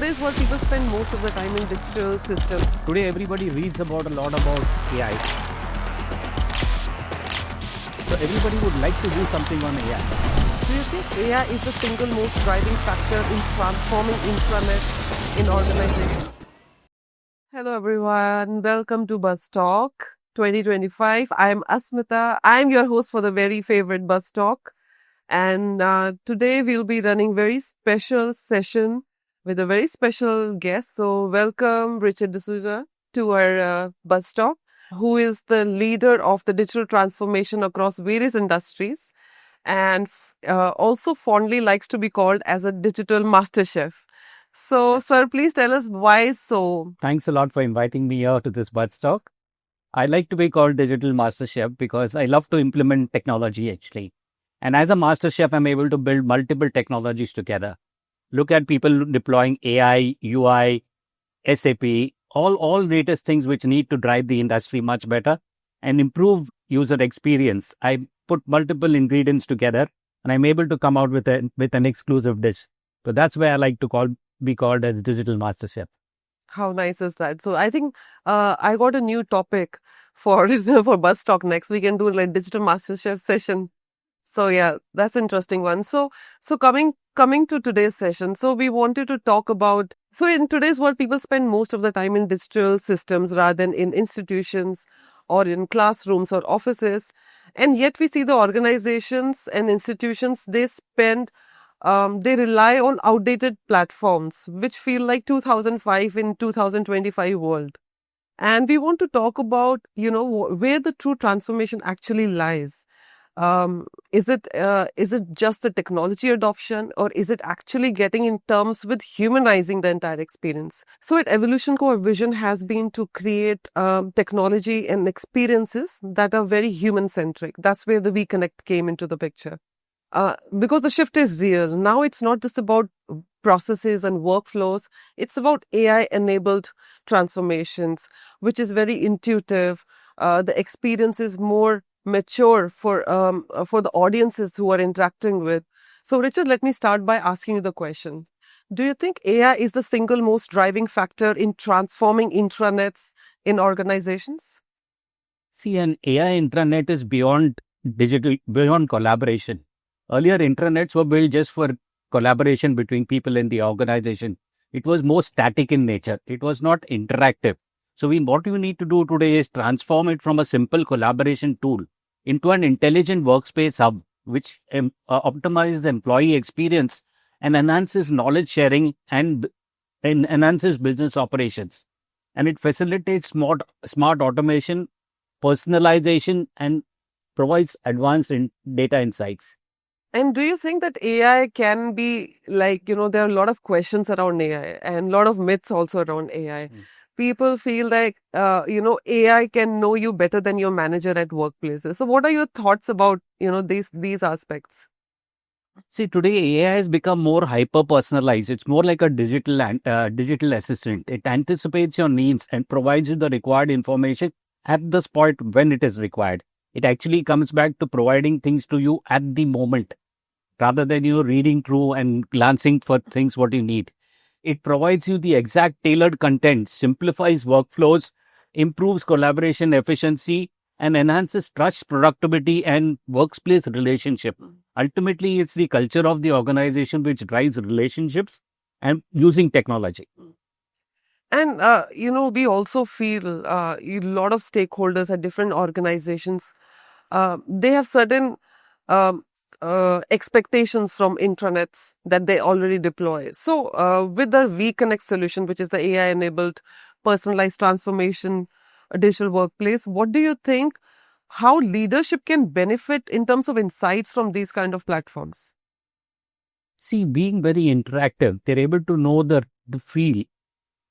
today's world, people spend most of the time in digital systems. Today everybody reads about a lot about AI. So everybody would like to do something on AI. Do you think AI is the single most driving factor in transforming intranet in organizations? Hello everyone, welcome to Buzz Talk 2025. I am Asmita. I am your host for the very favorite Buzz Talk. And today we'll be running very special session with a very special guest. So welcome Richard D'Souza to our Buzz Talk, who is the leader of the digital transformation across various industries and also fondly likes to be called as a digital master chef. So, sir, please tell us why so. Thanks a lot for inviting me here to this Buzz Talk. I like to be called Digital Master Chef because I love to implement technology actually. And as a Master Chef, I'm able to build multiple technologies together. Look at people deploying AI, UI, SAP, all latest things which need to drive the industry much better and improve user experience. I put multiple ingredients together and I'm able to come out with an exclusive dish. So that's where I like to be called as Digital Master Chef. How nice is that? So I think I got a new topic for for Buzz Talk next. We can do like digital master chef session. So yeah, that's interesting one. So coming to today's session, so we wanted to talk about, so in today's world, people spend most of the time in digital systems rather than in institutions or in classrooms or offices. And yet we see the organizations and institutions, they rely on outdated platforms, which feel like 2005 in 2025 world. And we want to talk about, where the true transformation actually lies. Is it just the technology adoption, or is it actually getting in terms with humanizing the entire experience? So at Evolution Core, vision has been to create technology and experiences that are very human centric. That's where the WeConnect came into the picture. Because the shift is real. Now it's not just about processes and workflows. It's about AI-enabled transformations, which is very intuitive. The experience is more mature for the audiences who are interacting with. So, Richard, let me start by asking you the question. Do you think AI is the single most driving factor in transforming intranets in organizations? See, an AI intranet is beyond collaboration. Earlier, intranets were built just for collaboration between people in the organization. It was more static in nature. It was not interactive. So what you need to do today is transform it from a simple collaboration tool into an intelligent workspace hub, which optimizes the employee experience and enhances knowledge sharing and enhances business operations. And it facilitates smart automation, personalization, and provides advanced data insights. And do you think that AI can be like, there are a lot of questions around AI and a lot of myths also around AI. People feel like, AI can know you better than your manager at workplaces. So what are your thoughts about, these aspects? See, today AI has become more hyper personalized. It's more like a digital assistant. It anticipates your needs and provides you the required information at the spot when it is required. It actually comes back to providing things to you at the moment, rather than reading through and glancing for things what you need. It provides you the exact tailored content, simplifies workflows, improves collaboration efficiency, and enhances trust, productivity, and workplace relationship. Ultimately, it's the culture of the organization which drives relationships and using technology. And, we also feel a lot of stakeholders at different organizations, they have certain um, expectations from intranets that they already deploy. So, with the WeConnect solution, which is the AI-enabled personalized transformation digital workplace, what do you think, how leadership can benefit in terms of insights from these kind of platforms? See, being very interactive, they're able to know the feel,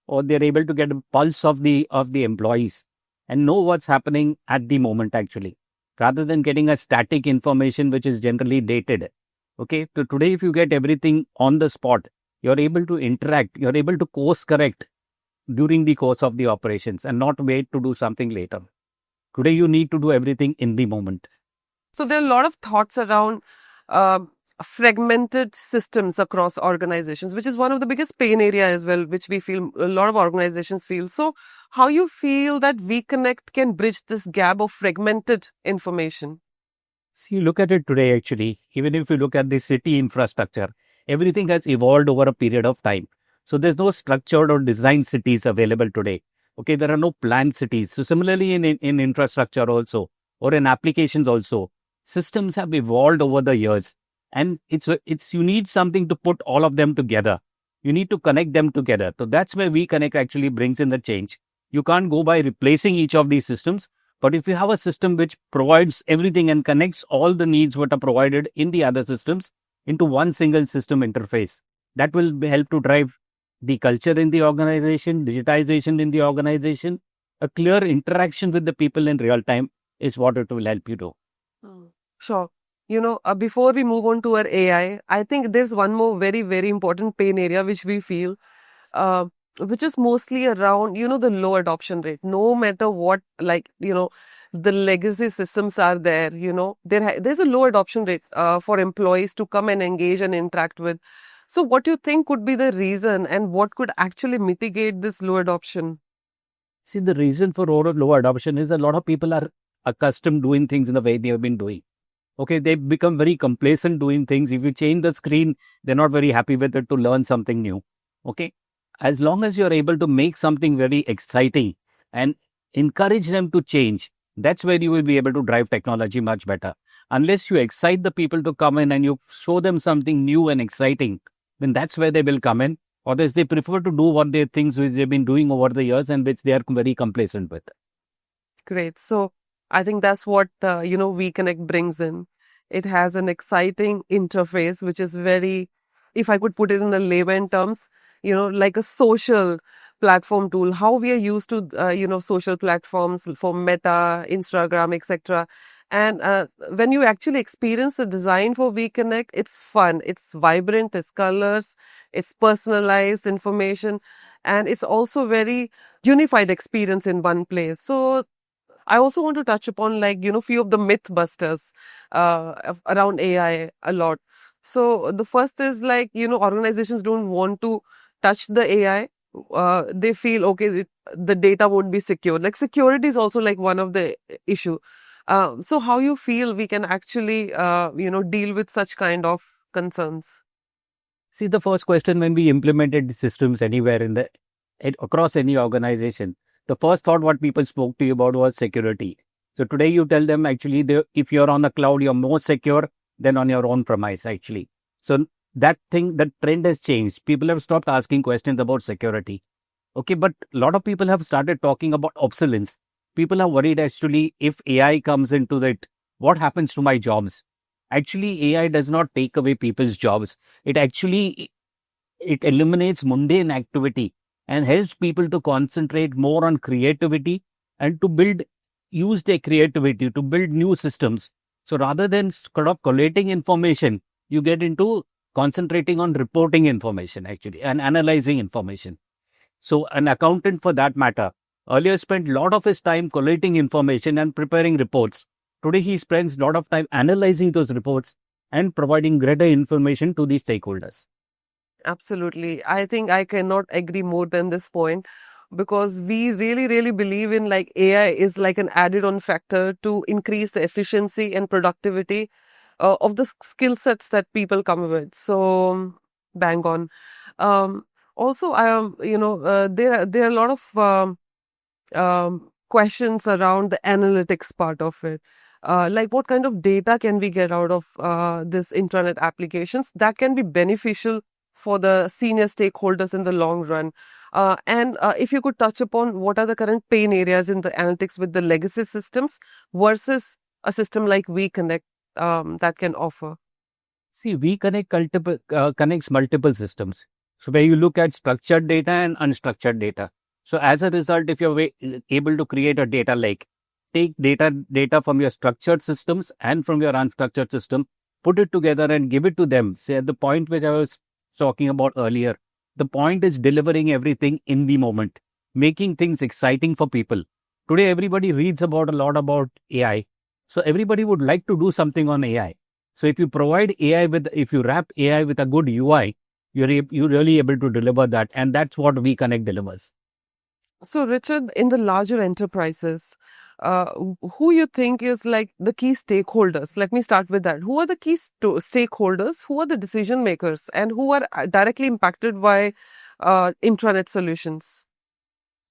or they're able to get a pulse of the employees and know what's happening at the moment actually, rather than getting a static information which is generally dated. Okay, so today if you get everything on the spot, you're able to interact, you're able to course correct during the course of the operations and not wait to do something later. Today you need to do everything in the moment. So there are a lot of thoughts around fragmented systems across organizations, which is one of the biggest pain area as well, which we feel a lot of organizations feel. So how you feel that WeConnect can bridge this gap of fragmented information? See, look at it today, actually. Even if you look at the city infrastructure, everything has evolved over a period of time. So there's no structured or designed cities available today. Okay, there are no planned cities. So similarly in infrastructure also, or in applications also, systems have evolved over the years. And it's you need something to put all of them together. You need to connect them together. So that's where WeConnect actually brings in the change. You can't go by replacing each of these systems. But if you have a system which provides everything and connects all the needs what are provided in the other systems into one single system interface, that will help to drive the culture in the organization, digitization in the organization. A clear interaction with the people in real time is what it will help you do. Sure. Before we move on to our I think there's one more very, very important pain area which we feel, uh, which is mostly around, the low adoption rate. No matter what, the legacy systems are there, there's a low adoption rate for employees to come and engage and interact with. So what do you think could be the reason and what could actually mitigate this low adoption? See, the reason for low adoption is a lot of people are accustomed doing things in the way they have been doing. Okay, they become very complacent doing things. If you change the screen, they're not very happy with it to learn something new. Okay, as long as you're able to make something very exciting and encourage them to change, that's where you will be able to drive technology much better. Unless you excite the people to come in and you show them something new and exciting, then that's where they will come in. Others, they prefer to do what they things which they've been doing over the years and which they are very complacent with. Great. So I think that's what, WeConnect brings in. It has an exciting interface, which is very, if I could put it in a layman terms, like a social platform tool, how we are used to, social platforms for Meta, Instagram, etc. And when you actually experience the design for WeConnect, it's fun, it's vibrant, it's colors, it's personalized information, and it's also very unified experience in one place. So I also want to touch upon few of the myth busters around AI a lot. So the first is organizations don't want to touch the AI. They feel, okay, the data won't be secure. Like security is also like one of the issue. So how you feel we can actually, deal with such kind of concerns? See, the first question when we implemented systems anywhere across any organization, the first thought what people spoke to you about was security. So today you tell them actually if you're on the cloud, you're more secure than on your own premise actually. So that trend has changed. People have stopped asking questions about security. Okay, but a lot of people have started talking about obsolescence. People are worried actually if AI comes into it, what happens to my jobs? Actually, AI does not take away people's jobs. It eliminates mundane activity and helps people to concentrate more on creativity and to use their creativity to build new systems. So rather than sort of collating information, you get into concentrating on reporting information actually and analyzing information. So an accountant for that matter earlier spent a lot of his time collating information and preparing reports. Today he spends a lot of time analyzing those reports and providing greater information to the stakeholders. Absolutely. I think I cannot agree more than this point, because we really, really believe in AI is like an added on factor to increase the efficiency and productivity of the skill sets that people come with. So bang on. Also, there are a lot of questions around the analytics part of it. Like what kind of data can we get out of this intranet applications that can be beneficial for the senior stakeholders in the long run? And if you could touch upon what are the current pain areas in the analytics with the legacy systems versus a system like WeConnect that can offer. See, connects multiple systems. So where you look at structured data and unstructured data. So as a result, if you're able to create a data lake, take data from your structured systems and from your unstructured system, put it together and give it to them. Say at the point which I was talking about earlier, the point is delivering everything in the moment, making things exciting for people. Today, everybody reads a lot about AI. So everybody would like to do something on AI. So if you provide AI with, if you wrap AI with a good UI, you're really able to deliver that. And that's what WeConnect delivers. So, Richard, in the larger enterprises, who you think is like the key stakeholders? Let me start with that. Who are the key stakeholders? Who are the decision makers? And who are directly impacted by intranet solutions?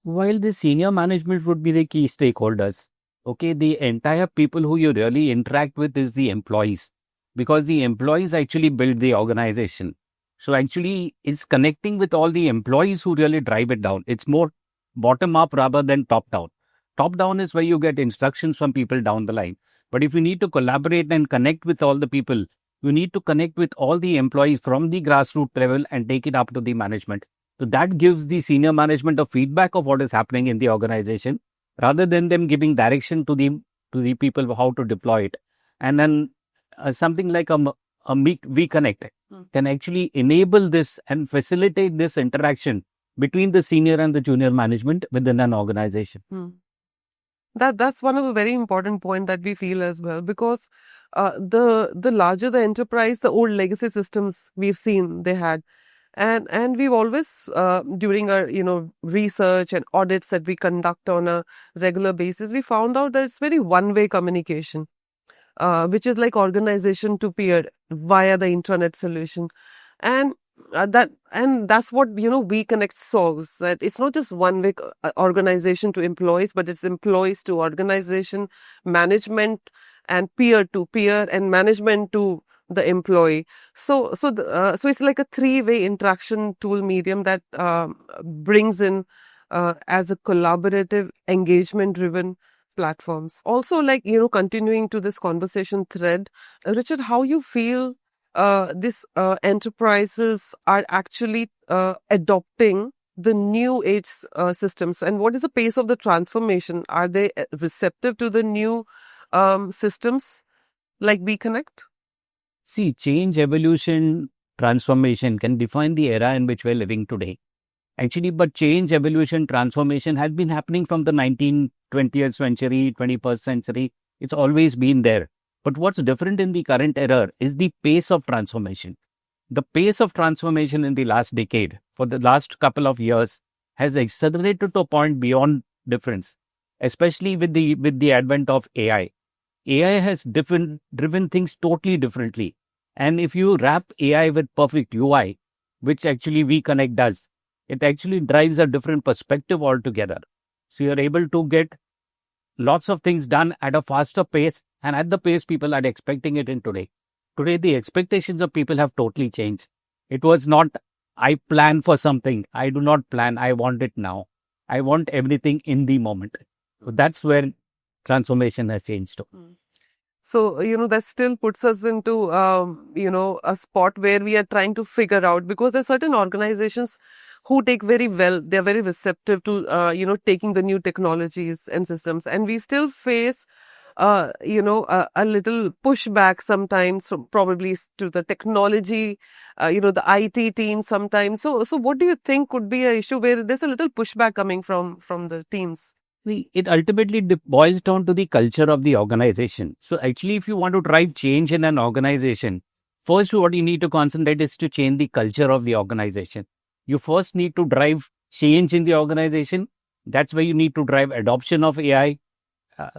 While the senior management would be the key stakeholders, okay, the entire people who you really interact with is the employees, because the employees actually build the organization. So actually, it's connecting with all the employees who really drive it down. It's more bottom up rather than top down. Top down is where you get instructions from people down the line. But if you need to collaborate and connect with all the people, you need to connect with all the employees from the grassroots level and take it up to the management. So that gives the senior management a feedback of what is happening in the organization, rather than them giving direction to the people how to deploy it. And then something like WeConnect can actually enable this and facilitate this interaction between the senior and the junior management within an organization. That's one of the very important point that we feel as well, because the larger the enterprise, the old legacy systems we've seen they had, and we've always during our research and audits that we conduct on a regular basis, we found out that it's very one-way communication, which is like organization to peer via the intranet solution, and that's what WeConnect solves. That it's not just one way organization to employees, but it's employees to organization, management, and peer to peer, and management to the employee. So it's like a three-way interaction tool medium that brings in as a collaborative, engagement-driven platforms. Also, like continuing to this conversation thread, Richard, how you feel these enterprises are actually adopting the new age systems, and what is the pace of the transformation? Are they receptive to the new systems like WeConnect? See, change, evolution, transformation can define the era in which we're living today. Actually, but change, evolution, transformation has been happening from the 19th, 20th century, 21st century. It's always been there. But what's different in the current era is the pace of transformation. The pace of transformation in the last decade, for the last couple of years, has accelerated to a point beyond difference, especially with the advent of AI. AI has driven things totally differently. And if you wrap AI with perfect UI, which actually WeConnect does, it actually drives a different perspective altogether. So you're able to get lots of things done at a faster pace and at the pace people are expecting it in today. Today, the expectations of people have totally changed. It was not, I plan for something. I do not plan. I want it now. I want everything in the moment. So that's where transformation has changed to. So, that still puts us into, a spot where we are trying to figure out, because there are certain organizations who take very well, they're very receptive to, taking the new technologies and systems. And we still face, a little pushback sometimes, from probably to the technology, the IT team sometimes. So what do you think could be an issue where there's a little pushback coming from the teams? It ultimately boils down to the culture of the organization. So actually, if you want to drive change in an organization, first what you need to concentrate is to change the culture of the organization. You first need to drive change in the organization. That's where you need to drive adoption of AI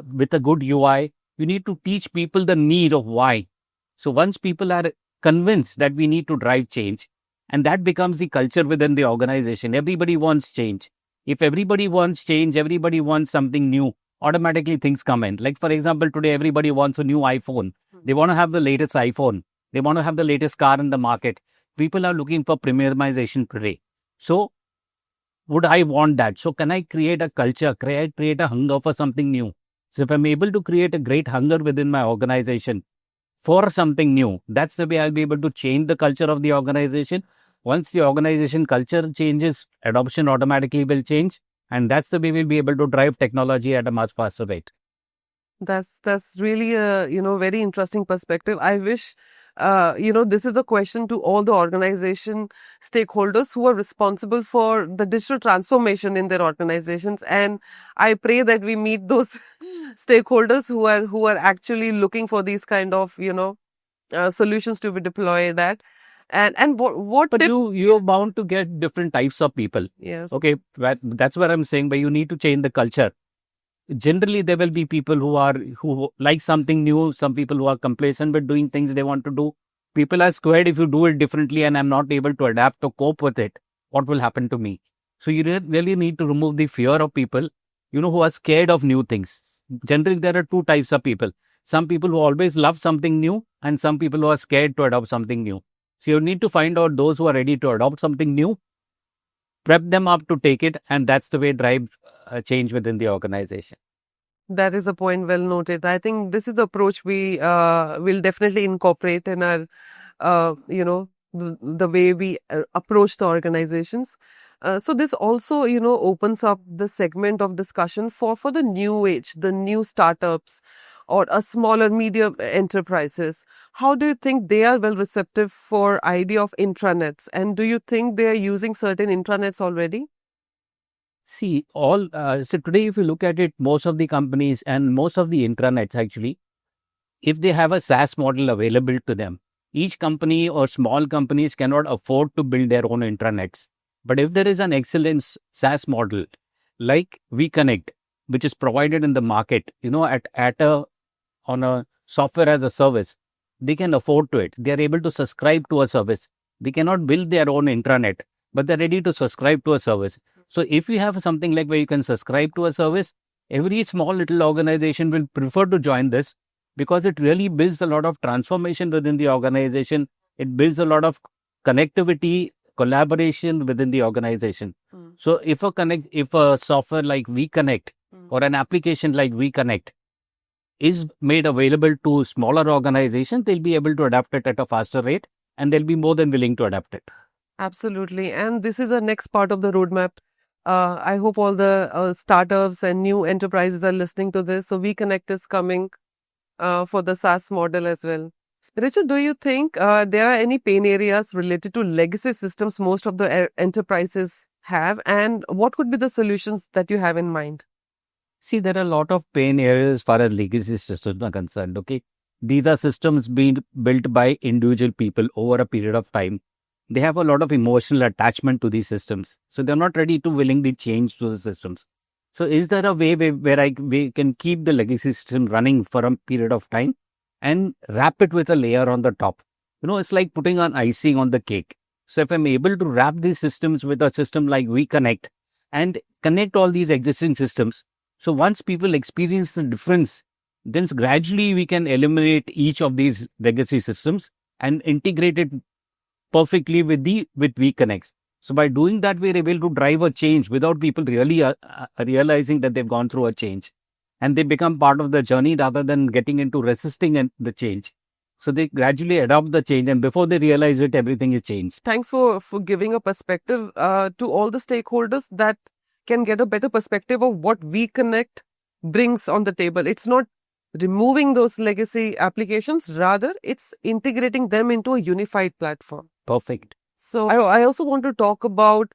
with a good UI. You need to teach people the need of why. So once people are convinced that we need to drive change, and that becomes the culture within the organization, everybody wants change. If everybody wants change, everybody wants something new, automatically things come in. Like, for example, today everybody wants a new iPhone. They want to have the latest iPhone. They want to have the latest car in the market. People are looking for premiumization today. So, would I want that? So, can I create a culture, create a hunger for something new? So, if I'm able to create a great hunger within my organization for something new, that's the way I'll be able to change the culture of the organization. Once the organization culture changes, adoption automatically will change. And that's the way we'll be able to drive technology at a much faster rate. That's really a very interesting perspective. I wish this is the question to all the organization stakeholders who are responsible for the digital transformation in their organizations, and I pray that we meet those stakeholders who are actually looking for these kind of solutions to be deployed at. And what But tip? you're bound to get different types of people. Yes. Okay, that's what I'm saying. But you need to change the culture. Generally, there will be people who like something new. Some people who are complacent with doing things they want to do. People are scared if you do it differently, and I'm not able to adapt or cope with it. What will happen to me? So you really need to remove the fear of people. Who are scared of new things. Generally, there are two types of people. Some people who always love something new, and some people who are scared to adopt something new. So you need to find out those who are ready to adopt something new, prep them up to take it, and that's the way drive change within the organization. That is a point well noted. I think this is the approach we will definitely incorporate in our, the way we approach the organizations. So this also, opens up the segment of discussion for the new age, the new startups, or a smaller medium enterprises. How do you think they are well receptive for idea of intranets, and do you think they are using certain intranets already? See, so today, if you look at it, most of the companies and most of the intranets actually, if they have a SaaS model available to them, each company or small companies cannot afford to build their own intranets. But if there is an excellent SaaS model like WeConnect, which is provided in the market, at a on a software as a service, they can afford to it. They are able to subscribe to a service. They cannot build their own intranet, but they're ready to subscribe to a service. So if you have something like where you can subscribe to a service, every small little organization will prefer to join this because it really builds a lot of transformation within the organization. It builds a lot of connectivity, collaboration within the organization. So if a software like WeConnect or an application like WeConnect is made available to smaller organizations, they'll be able to adapt it at a faster rate and they'll be more than willing to adapt it. Absolutely. And this is the next part of the roadmap. I hope all the startups and new enterprises are listening to this. So WeConnect is coming for the SaaS model as well. Richard, do you think there are any pain areas related to legacy systems most of the enterprises have? And what would be the solutions that you have in mind? See, there are a lot of pain areas as far as legacy systems are concerned. Okay. These are systems being built by individual people over a period of time. They have a lot of emotional attachment to these systems. So they're not ready to willingly change to the systems. So is there a way where we can keep the legacy system running for a period of time and wrap it with a layer on the top? It's like putting an icing on the cake. So if I'm able to wrap these systems with a system like WeConnect and connect all these existing systems, so once people experience the difference, then gradually we can eliminate each of these legacy systems and integrate it perfectly with WeConnect. So by doing that, we're able to drive a change without people really realizing that they've gone through a change, and they become part of the journey rather than getting into resisting the change. So they gradually adopt the change, and before they realize it, everything is changed. Thanks for giving a perspective to all the stakeholders that can get a better perspective of what WeConnect brings on the table. It's not removing those legacy applications, rather it's integrating them into a unified platform. Perfect. So I also want to talk about,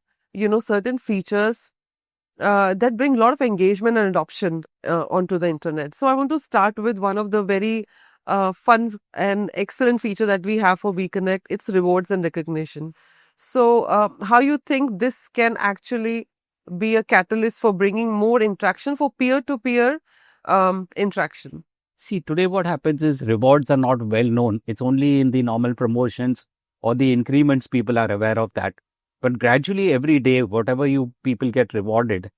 certain features that bring a lot of engagement and adoption onto the internet. So I want to start with one of the very fun and excellent feature that we have for WeConnect. It's rewards and recognition. So how you think this can actually be a catalyst for bringing more interaction for peer-to-peer interaction? See, today what happens is rewards are not well known. It's only in the normal promotions or the increments people are aware of that. But gradually every day, whatever you people get rewarded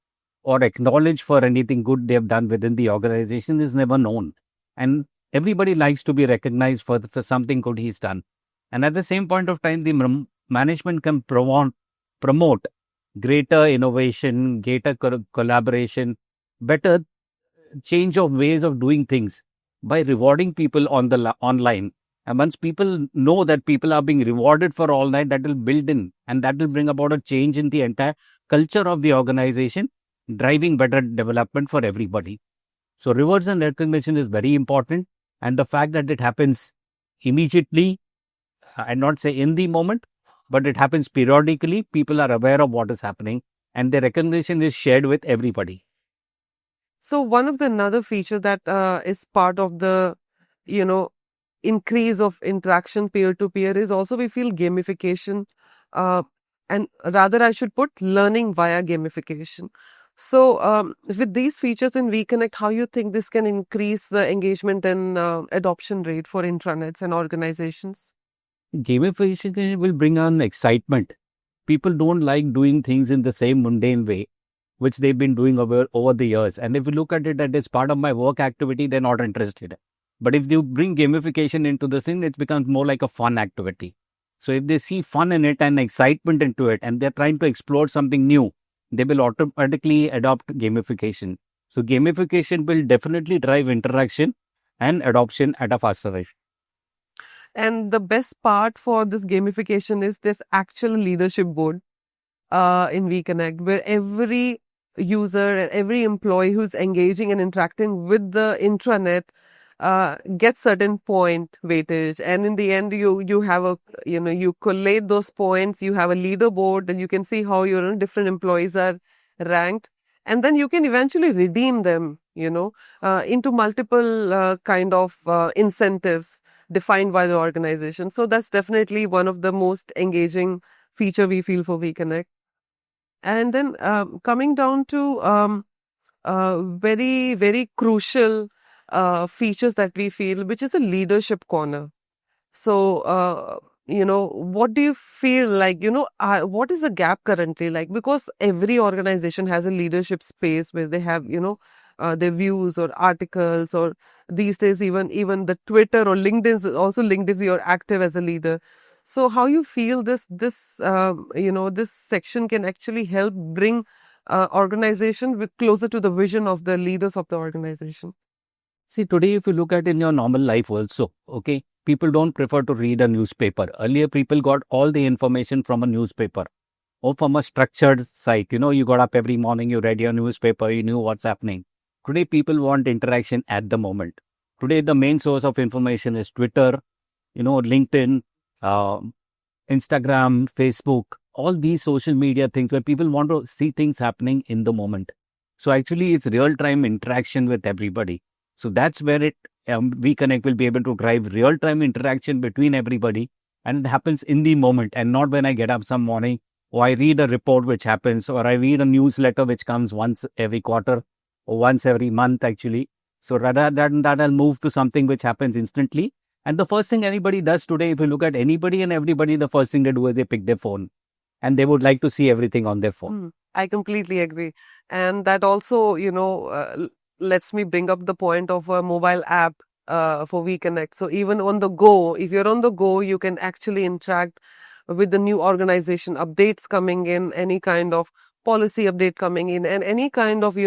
or acknowledged for anything good they've done within the organization is never known. And everybody likes to be recognized for something good he's done. And at the same point of time, the management can promote greater innovation, greater collaboration, better change of ways of doing things by rewarding people on the online. And once people know that people are being rewarded for all that, that will build in and that will bring about a change in the entire culture of the organization, driving better development for everybody. So rewards and recognition is very important. And the fact that it happens immediately, and not say in the moment, but it happens periodically, people are aware of what is happening and the recognition is shared with everybody. So one of the another feature that is part of the, increase of interaction peer to peer is also we feel gamification, and rather I should put learning via gamification. So with these features in WeConnect, how you think this can increase the engagement and adoption rate for intranets and organizations? Gamification will bring on excitement. People don't like doing things in the same mundane way, which they've been doing over the years. And if you look at it as part of my work activity, they're not interested. But if you bring gamification into the scene, it becomes more like a fun activity. So if they see fun in it and excitement into it, and they're trying to explore something new, they will automatically adopt gamification. So gamification will definitely drive interaction and adoption at a faster rate. And the best part for this gamification is this actual leadership board in WeConnect, where every user and every employee who's engaging and interacting with the intranet gets certain point weightage, and in the end you have a, you collate those points, you have a leaderboard, and you can see how your different employees are ranked, and then you can eventually redeem them into multiple kind of incentives defined by the organization. So that's definitely one of the most engaging feature we feel for WeConnect. And then coming down to very, very crucial features that we feel, which is a leadership corner. So, what do you feel like, what is the gap currently like? Because every organization has a leadership space where they have, their views or articles, or these days even the Twitter or LinkedIn is also linked if you're active as a leader. So how you feel this section can actually help bring organization closer to the vision of the leaders of the organization? See, today, if you look at in your normal life also, okay, people don't prefer to read a newspaper. Earlier, people got all the information from a newspaper or from a structured site. You got up every morning, you read your newspaper, you knew what's happening. Today, people want interaction at the moment. Today, the main source of information is Twitter, LinkedIn, uh, Instagram, Facebook, all these social media things where people want to see things happening in the moment. So actually, it's real-time interaction with everybody. So that's where WeConnect will be able to drive real-time interaction between everybody, and it happens in the moment and not when I get up some morning or I read a report which happens, or I read a newsletter which comes once every quarter or once every month actually. So rather than that, I'll move to something which happens instantly. And the first thing anybody does today, if you look at anybody and everybody, the first thing they do is they pick their phone and they would like to see everything on their phone. I completely agree. And that also, lets me bring up the point of a mobile app for WeConnect. So even on the go, if you're on the go, you can actually interact with the new organization updates coming in, any kind of policy update coming in, and any kind of,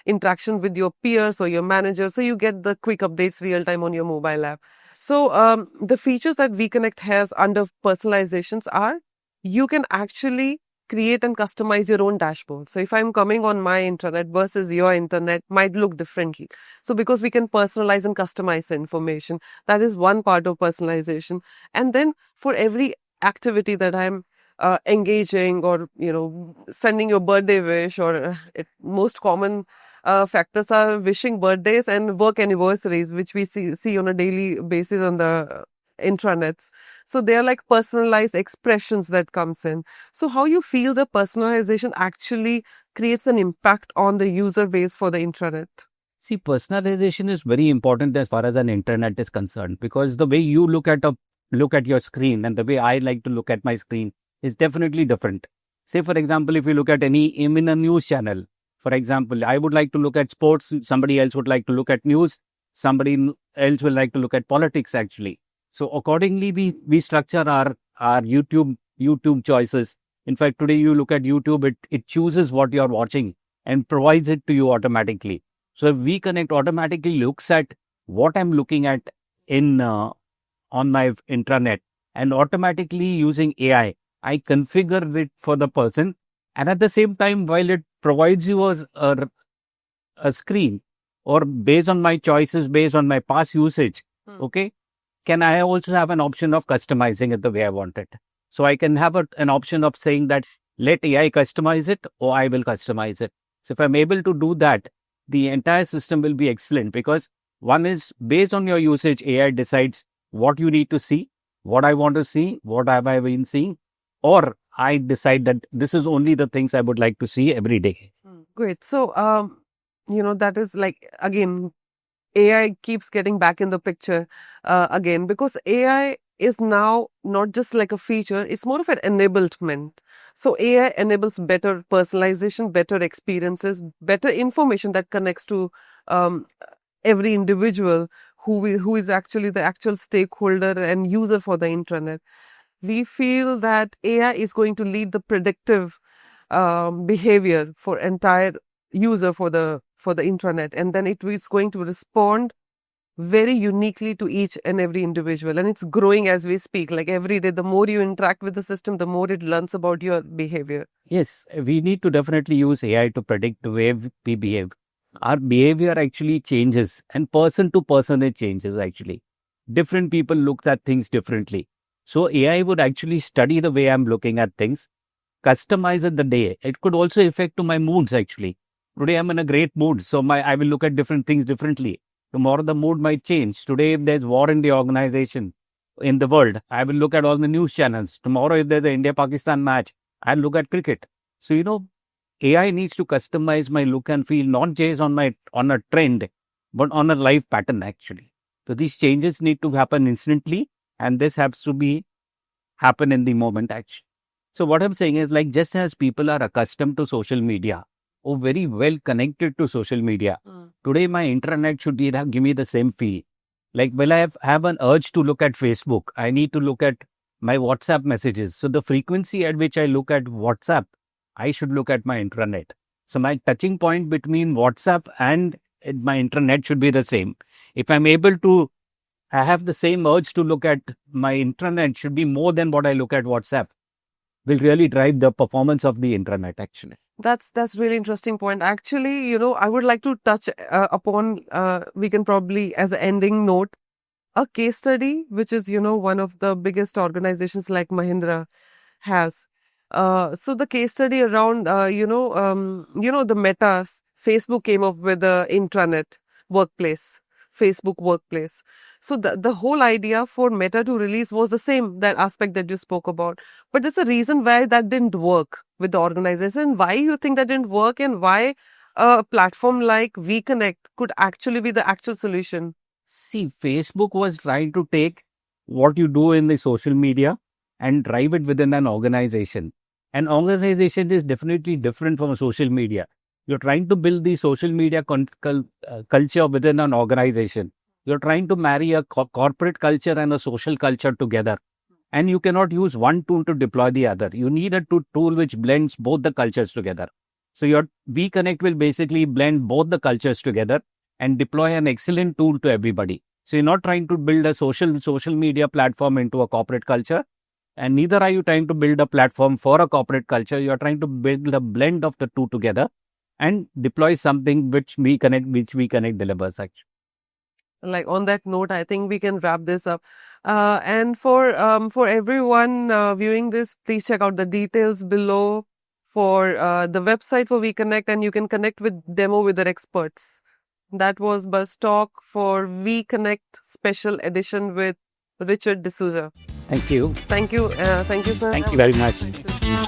interaction with your peers or your manager. So you get the quick updates real time on your mobile app. So the features that WeConnect has under personalizations are, you can actually create and customize your own dashboard. So if I'm coming on my internet versus your internet might look differently. So because we can personalize and customize the information, that is one part of personalization. And then for every activity that I'm engaging, or, sending your birthday wish, or most common factors are wishing birthdays and work anniversaries, which we see on a daily basis on the intranets. So they are like personalized expressions that comes in. So how you feel the personalization actually creates an impact on the user base for the intranet? See, personalization is very important as far as an internet is concerned, because the way you look at your screen and the way I like to look at my screen is definitely different. Say, for example, if you look at in a news channel, for example, I would like to look at sports, somebody else would like to look at news, somebody else will like to look at politics actually. So accordingly, we structure our YouTube choices. In fact, today you look at YouTube, it chooses what you're watching and provides it to you automatically. So if WeConnect automatically looks at what I'm looking at in on my intranet, and automatically using AI, I configure it for the person, and at the same time, while it provides you a screen, or based on my choices, based on my past usage, okay, can I also have an option of customizing it the way I want it? So I can have an option of saying that let AI customize it, or I will customize it. So if I'm able to do that, the entire system will be excellent, because one is based on your usage, AI decides what you need to see, what I want to see, what have I been seeing, or I decide that this is only the things I would like to see every day. Great. So, that is like, again, AI keeps getting back in the picture again, because AI is now not just like a feature, it's more of an enablement. So AI enables better personalization, better experiences, better information that connects to um, every individual who is actually the actual stakeholder and user for the intranet. We feel that AI is going to lead the predictive behavior for entire user for the intranet, and then it is going to respond very uniquely to each and every individual, and it's growing as we speak. Like every day, the more you interact with the system, the more it learns about your behavior. Yes, we need to definitely use AI to predict the way we behave. Our behavior actually changes, and person to person it changes actually. Different people look at things differently. So AI would actually study the way I'm looking at things, customize it the day. It could also affect to my moods actually. Today I'm in a great mood, so I will look at different things differently. Tomorrow the mood might change. Today if there's war in the organization, in the world, I will look at all the news channels. Tomorrow if there's an India-Pakistan match, I'll look at cricket. So AI needs to customize my look and feel not just on a trend, but on a life pattern actually. So these changes need to happen instantly, and this has to be happen in the moment actually. So what I'm saying is like just as people are accustomed to social media or very well connected to social media, today my internet should be that give me the same feel. Like will have an urge to look at Facebook, I need to look at my WhatsApp messages. So the frequency at which I look at WhatsApp, I should look at my intranet. So my touching point between WhatsApp and my intranet should be the same. If I'm able to, I have the same urge to look at my intranet should be more than what I look at WhatsApp, will really drive the performance of the intranet actually. That's really interesting point. Actually, I would like to touch upon, we can probably, as an ending note, a case study, which is, one of the biggest organizations like Mahindra has. So the case study around, the Meta's Facebook came up with the intranet workplace, Facebook workplace. So the whole idea for Meta to release was the same, that aspect that you spoke about. But there's a reason why that didn't work with the organization. Why you think that didn't work, and why a platform like WeConnect could actually be the actual solution? See, Facebook was trying to take what you do in the social media and drive it within an organization. An organization is definitely different from a social media. You're trying to build the social media culture within an organization. You're trying to marry a corporate culture and a social culture together. And you cannot use one tool to deploy the other. You need a tool which blends both the cultures together. So your WeConnect will basically blend both the cultures together and deploy an excellent tool to everybody. So you're not trying to build a social media platform into a corporate culture, and neither are you trying to build a platform for a corporate culture. You're trying to build a blend of the two together and deploy something which WeConnect delivers actually. Like on that note, I think we can wrap this up. And for everyone viewing this, please check out the details below for the website for WeConnect, and you can connect with demo with their experts. That was Buzz Talk for WeConnect Special Edition with Richard D'Souza. Thank you. Thank you, sir. Thank you very much. Thank you.